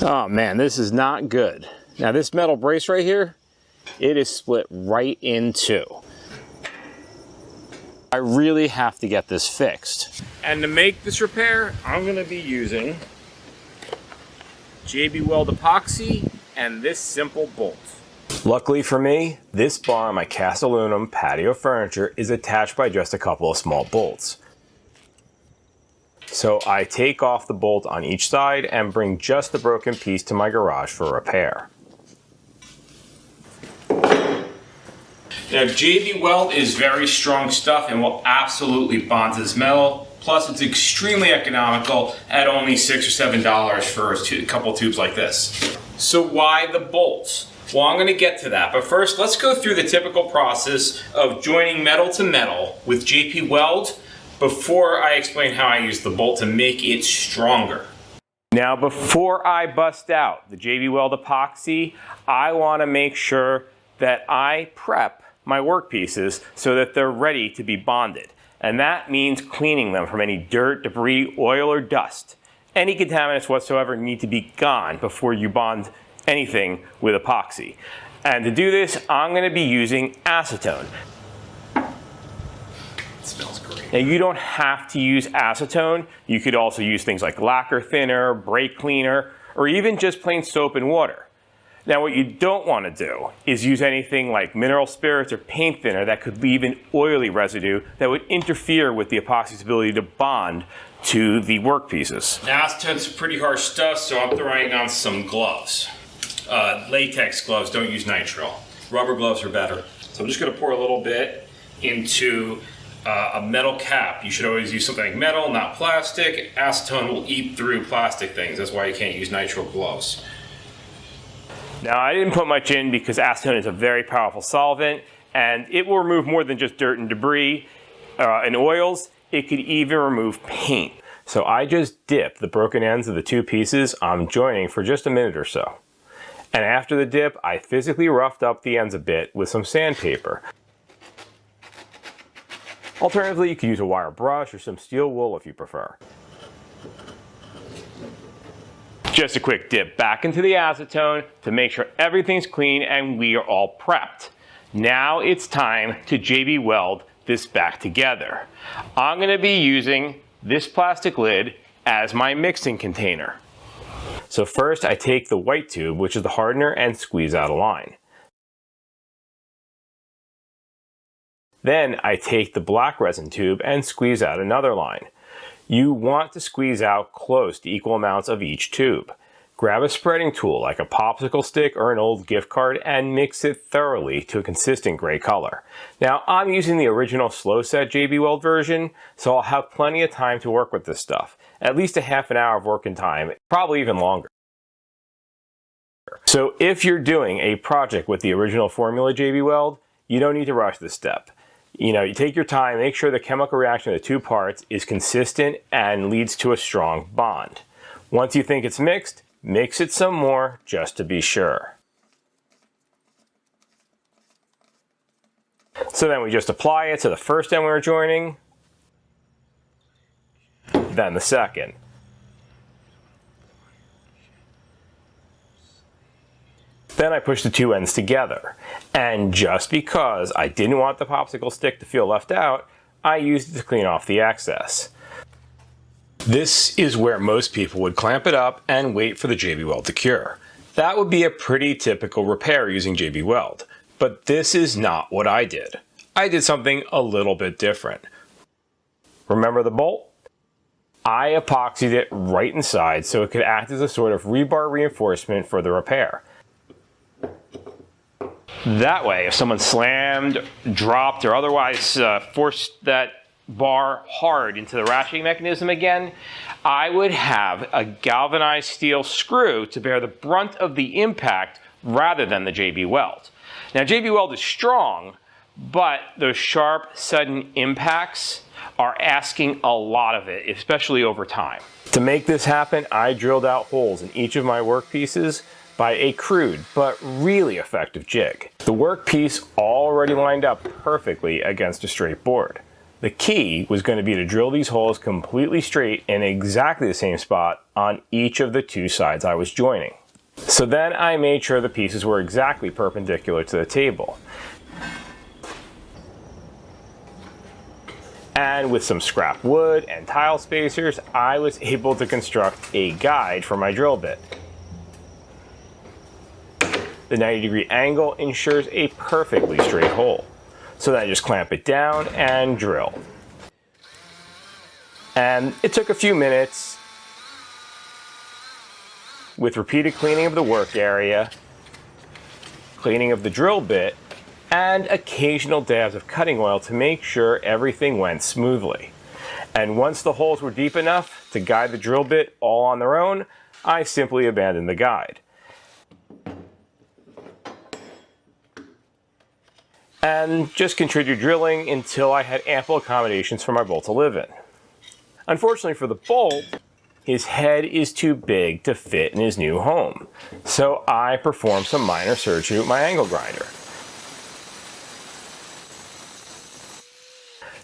Oh man, this is not good. Now this metal brace right here, it is split right in two. I really have to get this fixed. And to make this repair, I'm gonna be using JB Weld epoxy and this simple bolt. Luckily for me, this bar on my cast aluminum patio furniture is attached by just a couple of small bolts. So I take off the bolt on each side and bring just the broken piece to my garage for repair. Now JB Weld is very strong stuff and will absolutely bond to this metal. Plus it's extremely economical at only $6 or $7 for a couple tubes like this. So why the bolts? Well, I'm going to get to that, but first let's go through the typical process of joining metal to metal with JB Weld before I explain how I use the bolt to make it stronger. Now before I bust out the JB Weld epoxy, I want to make sure that I prep my workpieces so that they're ready to be bonded. And that means cleaning them from any dirt, debris, oil, or dust. Any contaminants whatsoever need to be gone before you bond anything with epoxy. And to do this, I'm going to be using acetone. It smells great. Now you don't have to use acetone. You could also use things like lacquer thinner, brake cleaner, or even just plain soap and water. Now what you don't want to do is use anything like mineral spirits or paint thinner that could leave an oily residue that would interfere with the epoxy's ability to bond to the workpieces. Now acetone's pretty harsh stuff, so I'm throwing on some gloves. Latex gloves, don't use nitrile. Rubber gloves are better. So I'm just going to pour a little bit into a metal cap. You should always use something like metal, not plastic. Acetone will eat through plastic things. That's why you can't use nitrile gloves. Now I didn't put much in because acetone is a very powerful solvent and it will remove more than just dirt and debris and oils. It could even remove paint. So I just dip the broken ends of the two pieces I'm joining for just a minute or so. And after the dip, I physically roughed up the ends a bit with some sandpaper. Alternatively, you can use a wire brush or some steel wool if you prefer. Just a quick dip back into the acetone to make sure everything's clean and we are all prepped. Now it's time to JB Weld this back together. I'm going to be using this plastic lid as my mixing container. So first I take the white tube, which is the hardener, and squeeze out a line. Then I take the black resin tube and squeeze out another line. You want to squeeze out close to equal amounts of each tube. Grab a spreading tool like a popsicle stick or an old gift card and mix it thoroughly to a consistent gray color. Now I'm using the original slow set JB Weld version, so I'll have plenty of time to work with this stuff. At least a half an hour of working time, probably even longer. So if you're doing a project with the original formula JB Weld, you don't need to rush this step. You take your time, make sure the chemical reaction of the two parts is consistent and leads to a strong bond. Once you think it's mixed, mix it some more just to be sure. So then we just apply it to the first end we were joining, then the second. Then I push the two ends together. And just because I didn't want the popsicle stick to feel left out, I used it to clean off the excess. This is where most people would clamp it up and wait for the JB Weld to cure. That would be a pretty typical repair using JB Weld. But this is not what I did. I did something a little bit different. Remember the bolt? I epoxied it right inside so it could act as a sort of rebar reinforcement for the repair. That way, if someone slammed, dropped, or otherwise forced that bar hard into the ratcheting mechanism again, I would have a galvanized steel screw to bear the brunt of the impact rather than the JB Weld. Now JB Weld is strong, but those sharp, sudden impacts are asking a lot of it, especially over time. To make this happen, I drilled out holes in each of my workpieces by a crude but really effective jig. The workpiece already lined up perfectly against a straight board. The key was going to be to drill these holes completely straight in exactly the same spot on each of the two sides I was joining. So then I made sure the pieces were exactly perpendicular to the table. And with some scrap wood and tile spacers, I was able to construct a guide for my drill bit. The 90-degree angle ensures a perfectly straight hole. So then I just clamp it down and drill. And it took a few minutes with repeated cleaning of the work area, cleaning of the drill bit, and occasional dabs of cutting oil to make sure everything went smoothly. And once the holes were deep enough to guide the drill bit all on their own, I simply abandoned the guide. And just continued drilling until I had ample accommodations for my bolt to live in. Unfortunately for the bolt, his head is too big to fit in his new home, so I performed some minor surgery with my angle grinder.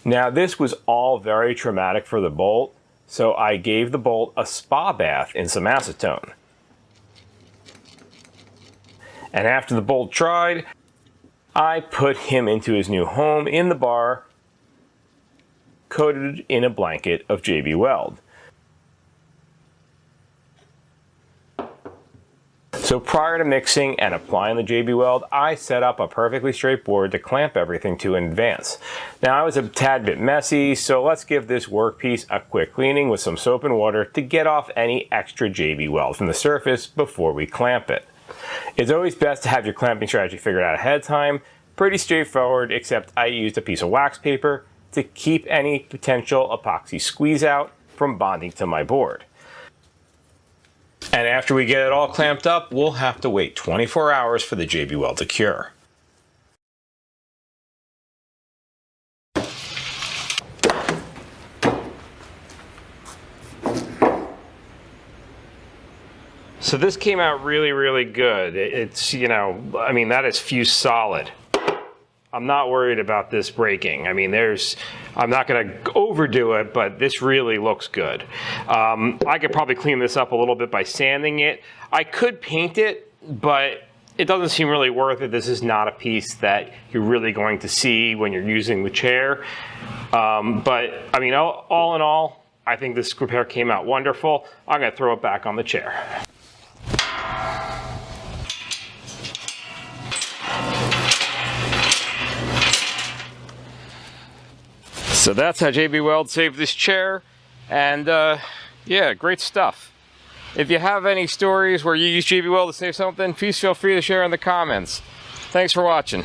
Now this was all very traumatic for the bolt, so I gave the bolt a spa bath in some acetone. And after the bolt dried, I put him into his new home in the bar, coated in a blanket of JB Weld. So prior to mixing and applying the JB Weld, I set up a perfectly straight board to clamp everything to in advance. Now I was a tad bit messy, so let's give this workpiece a quick cleaning with some soap and water to get off any extra JB Weld from the surface before we clamp it. It's always best to have your clamping strategy figured out ahead of time. Pretty straightforward, except I used a piece of wax paper to keep any potential epoxy squeeze out from bonding to my board. And after we get it all clamped up, we'll have to wait 24 hours for the JB Weld to cure. So this came out really, really good. It's, you know, I mean, that is fused solid. I'm not worried about this breaking. I mean, I'm not going to overdo it, but this really looks good. I could probably clean this up a little bit by sanding it. I could paint it, but it doesn't seem really worth it. This is not a piece that you're really going to see when you're using the chair. But I mean, all in all, I think this repair came out wonderful. I'm going to throw it back on the chair. So that's how JB Weld saved this chair, and yeah, great stuff. If you have any stories where you use JB Weld to save something, please feel free to share in the comments. Thanks for watching.